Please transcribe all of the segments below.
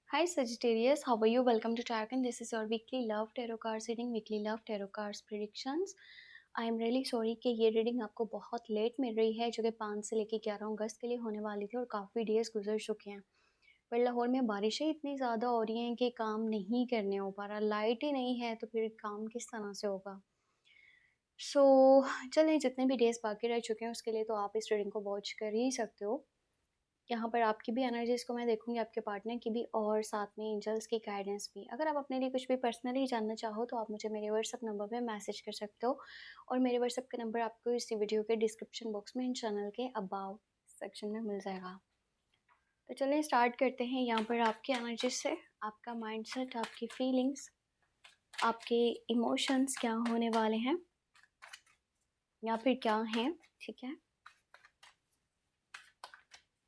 Hi Sagittarius, how are you? Welcome to Tarkan. This is your weekly love tarot cards reading, weekly love tarot cards predictions. I am really sorry कि ये reading आपको बहुत late मिल रही है, जो कि 5 से लेकर 11 अगस्त के लिए होने वाली थी और काफ़ी डेज गुजर चुके हैं। पर लाहौर में बारिशें इतनी ज़्यादा हो रही हैं कि काम नहीं करने हो पा रहा, लाइट ही नहीं है तो फिर काम किस तरह से होगा। सो चलें, जितने भी डेज़ बाकी रह चुके हैं उसके लिए तो आप इस रीडिंग को वॉच कर ही सकते हो। यहाँ पर आपकी भी एनर्जीज़ को मैं देखूँगी, आपके पार्टनर की भी और साथ में एंजल्स की गाइडेंस भी। अगर आप अपने लिए कुछ भी पर्सनली जानना चाहो तो आप मुझे मेरे व्हाट्सअप नंबर पे मैसेज कर सकते हो और मेरे व्हाट्सअप का नंबर आपको इसी वीडियो के डिस्क्रिप्शन बॉक्स में चैनल के अबाउट सेक्शन में मिल जाएगा। तो चलिए स्टार्ट करते हैं। यहाँ पर आपकी एनर्जी से आपका माइंडसेट, आपकी फीलिंग्स, आपके इमोशंस क्या होने वाले हैं या फिर क्या हैं, ठीक है।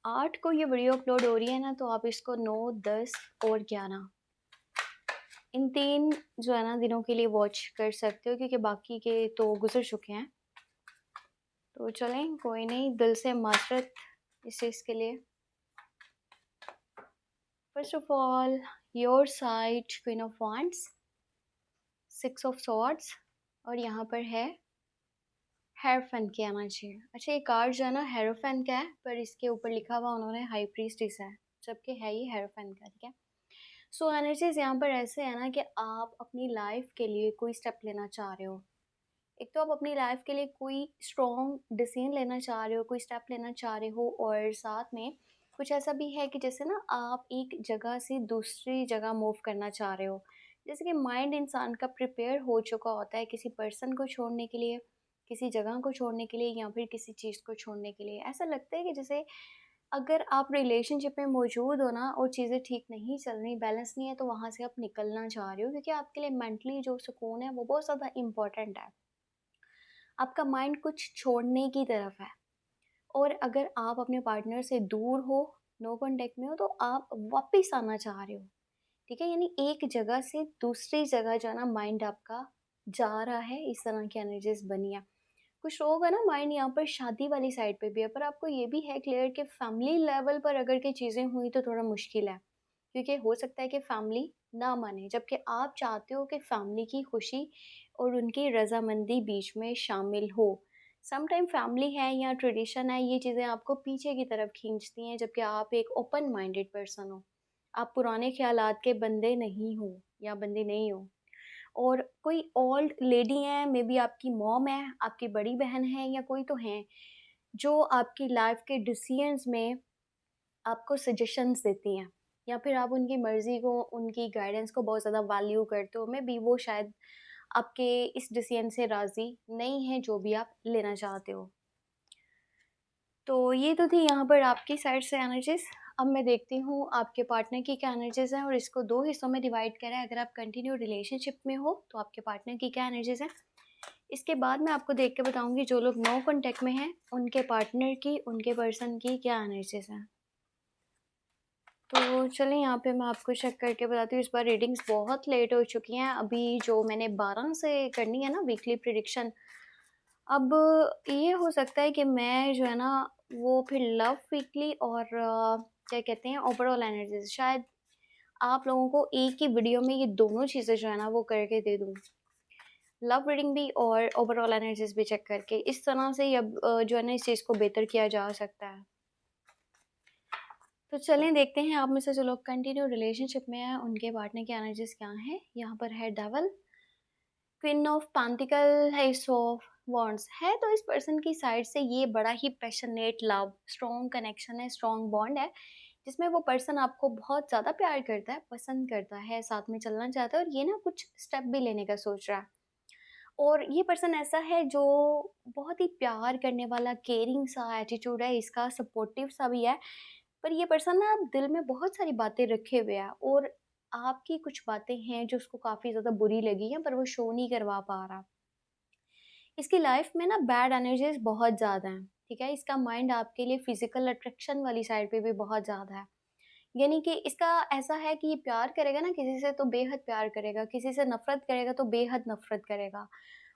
8 को ये वीडियो अपलोड हो रही है ना, तो आप इसको 9, 10 और 11 इन 3 जो है ना दिनों के लिए वॉच कर सकते हो, क्योंकि बाकी के तो गुजर चुके हैं। तो चलें, कोई नहीं, दिल से माजरत इस चीज़ के लिए। First of all your side queen of wands, 6 of swords और यहाँ पर है हेरोफेंट की एनर्जी। अच्छा, ये कार्ड जो है ना हेरोफेंट का है, पर इसके ऊपर लिखा हुआ उन्होंने हाई प्रीस्टिस है, जबकि है ये हेरोफेंट का, ठीक है। सो एनर्जीज यहाँ पर ऐसे है ना कि आप अपनी लाइफ के लिए कोई स्टेप लेना चाह रहे हो। एक तो आप अपनी लाइफ के लिए कोई स्ट्रॉन्ग डिसीजन लेना चाह रहे हो, कोई स्टेप लेना चाह रहे हो, और साथ में कुछ ऐसा भी है कि जैसे ना आप एक जगह से दूसरी जगह मूव करना चाह रहे हो। जैसे कि माइंड इंसान का प्रिपेयर हो चुका होता है किसी पर्सन को छोड़ने के लिए, किसी जगह को छोड़ने के लिए या फिर किसी चीज़ को छोड़ने के लिए। ऐसा लगता है कि जैसे अगर आप रिलेशनशिप में मौजूद हो ना और चीज़ें ठीक नहीं चल रही, बैलेंस नहीं है, तो वहाँ से आप निकलना चाह रहे हो, क्योंकि आपके लिए मेंटली जो सुकून है वो बहुत ज़्यादा इम्पोर्टेंट है। आपका माइंड कुछ छोड़ने की तरफ है। और अगर आप अपने पार्टनर से दूर हो, नो कांटेक्ट में हो, तो आप वापस आना चाह रहे हो, ठीक है। यानी एक जगह से दूसरी जगह जाना माइंड आपका जा रहा है, इस तरह की एनर्जीज बनी है। कुछ लोगों का ना माइंड यहाँ पर शादी वाली साइड पे भी है, पर आपको ये भी है क्लियर कि फैमिली लेवल पर अगर के चीज़ें हुई तो थोड़ा मुश्किल है, क्योंकि हो सकता है कि फैमिली ना माने, जबकि आप चाहते हो कि फैमिली की खुशी और उनकी रजामंदी बीच में शामिल हो। समटाइम फैमिली है या ट्रेडिशन है, ये चीज़ें आपको पीछे की तरफ खींचती हैं, जबकि आप एक ओपन माइंडेड पर्सन हो। आप पुराने ख्यालात के बंदे नहीं हो या बंदी नहीं हो। और कोई ओल्ड लेडी है, मे बी आपकी मॉम है, आपकी बड़ी बहन है, या कोई तो हैं जो आपकी लाइफ के डिसीजंस में आपको सजेशंस देती हैं, या फिर आप उनकी मर्ज़ी को, उनकी गाइडेंस को बहुत ज़्यादा वैल्यू करते हो। मे बी वो शायद आपके इस डिसीजन से राज़ी नहीं है जो भी आप लेना चाहते हो। तो ये तो थी यहाँ पर आपकी साइड से एनर्जीज। अब मैं देखती हूँ आपके पार्टनर की क्या एनर्जीज हैं, और इसको 2 हिस्सों में डिवाइड करा है। अगर आप कंटिन्यू रिलेशनशिप में हो तो आपके पार्टनर की क्या एनर्जीज हैं। इसके बाद मैं आपको देख के बताऊंगी जो लोग नो कांटेक्ट में हैं उनके पार्टनर की, उनके पर्सन की क्या एनर्जीज हैं। तो चलें, यहाँ पे मैं आपको चेक करके बताती हूँ। इस बार रीडिंग्स बहुत लेट हो चुकी हैं। अभी जो मैंने 12 से करनी है ना वीकली प्रिडिक्शन, अब ये हो सकता है कि मैं जो है ना वो फिर लव वीकली और क्या कहते हैं ओवरऑल एनर्जीज, शायद आप लोगों को एक ही वीडियो में ये दोनों चीज़ें जो है ना वो करके दे दूँ। लव रीडिंग भी और ओवरऑल एनर्जीज भी चेक करके, इस तरह से ही अब जो है ना इस चीज़ को बेहतर किया जा सकता है। तो चलें देखते हैं आप में से जो लोग कंटिन्यू रिलेशनशिप में हैं उनके पार्टनर की एनर्जीज क्या हैं। यहाँ पर है devil, queen of pentacle, S of wands है। तो इस पर्सन की साइड से ये बड़ा ही पैशनेट लव, स्ट्रॉन्ग कनेक्शन है, स्ट्रॉन्ग बॉन्ड है, जिसमें वो पर्सन आपको बहुत ज़्यादा प्यार करता है, पसंद करता है, साथ में चलना चाहता है, और ये ना कुछ स्टेप भी लेने का सोच रहा है। और ये पर्सन ऐसा है जो बहुत ही प्यार करने वाला, केयरिंग सा एटीट्यूड है इसका, सपोर्टिव सा भी है। पर ये पर्सन ना दिल में बहुत सारी बातें रखे हुए है, और आपकी कुछ बातें हैं जो उसको काफ़ी ज़्यादा बुरी लगी हैं, पर वो शो नहीं करवा पा रहा। इसकी लाइफ में ना बैड एनर्जीज बहुत ज़्यादा हैं, ठीक है। इसका माइंड आपके लिए फिजिकल अट्रैक्शन वाली साइड पे भी बहुत ज़्यादा है। यानी कि इसका ऐसा है कि ये प्यार करेगा ना किसी से तो बेहद प्यार करेगा, किसी से नफरत करेगा तो बेहद नफरत करेगा।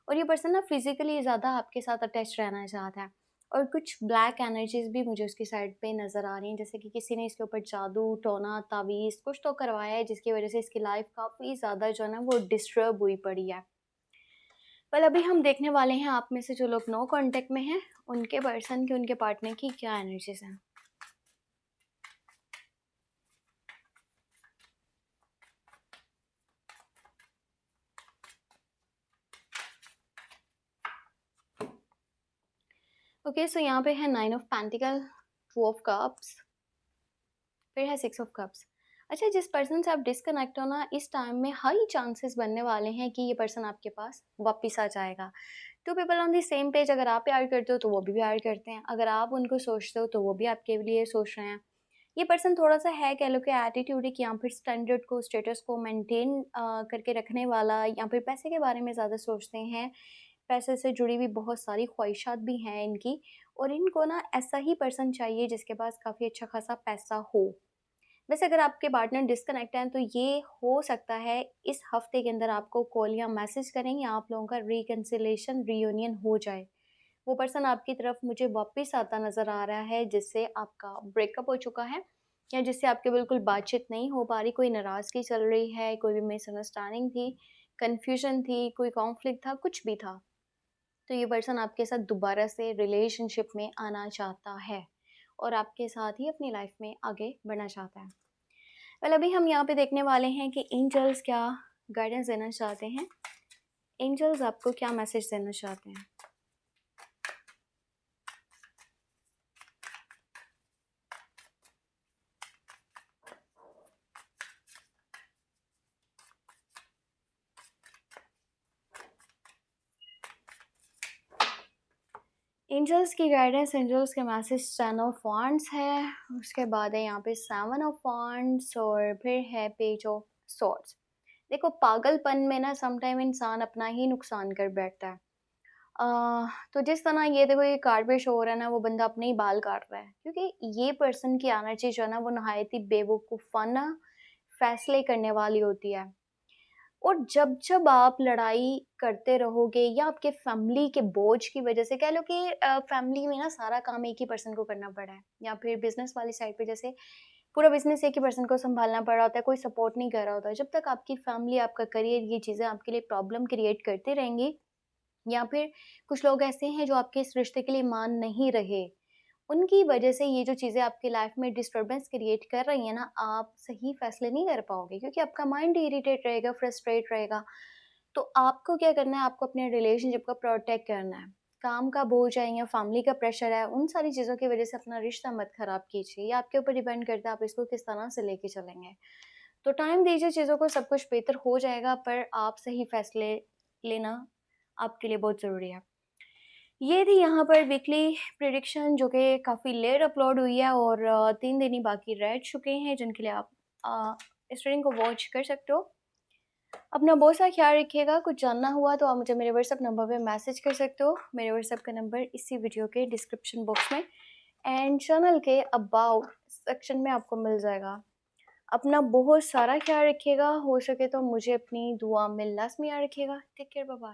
और ये पर्सन ना फिजिकली ज़्यादा आपके साथ अटैच रहना चाहता है। और कुछ ब्लैक एनर्जीज़ भी मुझे उसकी साइड पे नज़र आ रही हैं, जैसे कि किसी ने इसके ऊपर जादू, टोना, तावीज़ कुछ तो करवाया है, जिसकी वज़ह से इसकी लाइफ़ काफ़ी ज़्यादा जो है ना वो डिस्टर्ब हुई पड़ी है। वेल अभी हम देखने वाले हैं आप में से जो लोग नो कॉन्टैक्ट में हैं, उनके पर्सन की, उनके पार्टनर की क्या एनर्जीज़ हैं। ओके, सो यहाँ पे है 9 ऑफ पेंटिकल, 2 ऑफ कप्स, फिर है 6 ऑफ कप्स। अच्छा, जिस पर्सन से आप डिस्कनेक्ट हो ना, इस टाइम में हाई चांसेस बनने वाले हैं कि ये पर्सन आपके पास वापस आ जाएगा। Two people on the same page, अगर आप प्यार करते हो तो वो भी प्यार करते हैं, अगर आप उनको सोचते हो तो वो भी आपके लिए सोच रहे हैं। ये पर्सन थोड़ा-सा है, कह लो कि एटीट्यूडिक या फिर स्टैंडर्ड को, स्टेटस को मेंटेन करके रखने वाला, या फिर पैसे के बारे में ज़्यादा सोचते हैं। पैसे से जुड़ी हुई बहुत सारी ख्वाहिशात भी हैं इनकी, और इनको ना ऐसा ही पर्सन चाहिए जिसके पास काफ़ी अच्छा खासा पैसा हो। वैसे अगर आपके पार्टनर डिस्कनेक्ट हैं तो ये हो सकता है इस हफ्ते के अंदर आपको कॉल या मैसेज करें, या आप लोगों का रिकन्सिलेशन, रियूनियन हो जाए। वो पर्सन आपकी तरफ मुझे वापस आता नज़र आ रहा है जिससे आपका ब्रेकअप हो चुका है, या जिससे आपकी बिल्कुल बातचीत नहीं हो पा रही, कोई नाराज़गी चल रही है, कोई भी मिसअंडरस्टैंडिंग थी, कन्फ्यूजन थी, कोई कॉन्फ्लिक्ट था, कुछ भी था। तो ये पर्सन आपके साथ दोबारा से रिलेशनशिप में आना चाहता है और आपके साथ ही अपनी लाइफ में आगे बढ़ना चाहता है। वेल अभी हम यहाँ पे देखने वाले हैं कि एंजल्स क्या गाइडेंस देना चाहते हैं, एंजल्स आपको क्या मैसेज देना चाहते हैं। एंजल्स की गाइडेंस, एंजल्स के मैसेज 10 ऑफ वांड्स है, उसके बाद है यहाँ पे 7 ऑफ वांड्स, और फिर है पेज ऑफ सॉर्ड्स। देखो, पागलपन में ना समटाइम इंसान अपना ही नुकसान कर बैठता है। तो जिस तरह ये देखो, ये कार्ड पे शो हो रहा है ना, वो बंदा अपने ही बाल काट रहा है, क्योंकि ये पर्सन की एनर्जी जो है ना वो नहायत ही बेवकूफ़ाना फैसले करने वाली होती है। और जब-जब आप लड़ाई करते रहोगे, या आपके फैमिली के बोझ की वजह से, कह लो कि फैमिली में ना सारा काम एक ही पर्सन को करना पड़ा है, या फिर बिज़नेस वाली साइड पे जैसे पूरा बिज़नेस एक ही पर्सन को सँभालना पड़ रहा होता है, कोई सपोर्ट नहीं कर रहा होता है। जब तक आपकी फैमिली, आपका करियर, ये चीज़ें आपके लिए प्रॉब्लम क्रिएट करती रहेंगी, या फिर कुछ लोग ऐसे हैं जो आपके इस रिश्ते के लिए मान नहीं रहे, उनकी वजह से ये जो चीज़ें आपकी लाइफ में डिस्टर्बेंस क्रिएट कर रही हैं ना, आप सही फैसले नहीं कर पाओगे, क्योंकि आपका माइंड इरिटेट रहेगा, फ्रस्ट्रेट रहेगा। तो आपको क्या करना है, आपको अपने रिलेशनशिप को प्रोटेक्ट करना है। काम का बोझ है या फैमिली का प्रेशर है, उन सारी चीज़ों की वजह से अपना रिश्ता मत खराब कीजिए। ये आपके ऊपर डिपेंड करता है आप इसको किस तरह से लेके चलेंगे। तो टाइम दीजिए चीज़ों को, सब कुछ बेहतर हो जाएगा, पर आप सही फैसले लेना आपके लिए बहुत ज़रूरी है। ये थी यहाँ पर वीकली प्रेडिक्शन, जो कि काफ़ी लेट अपलोड हुई है, और 3 दिन ही बाकी रह चुके हैं जिनके लिए आप इस रीडिंग को वॉच कर सकते हो। अपना बहुत सा ख्याल रखिएगा। कुछ जानना हुआ तो आप मुझे मेरे व्हाट्सएप नंबर पे मैसेज कर सकते हो। मेरे व्हाट्सएप का नंबर इसी वीडियो के डिस्क्रिप्शन बॉक्स में एंड चैनल के अबाउट सेक्शन में आपको मिल जाएगा। अपना बहुत सारा ख्याल रखिएगा। हो सके तो मुझे अपनी दुआ में लाज़मी याद रखिएगा। Take care, bye bye.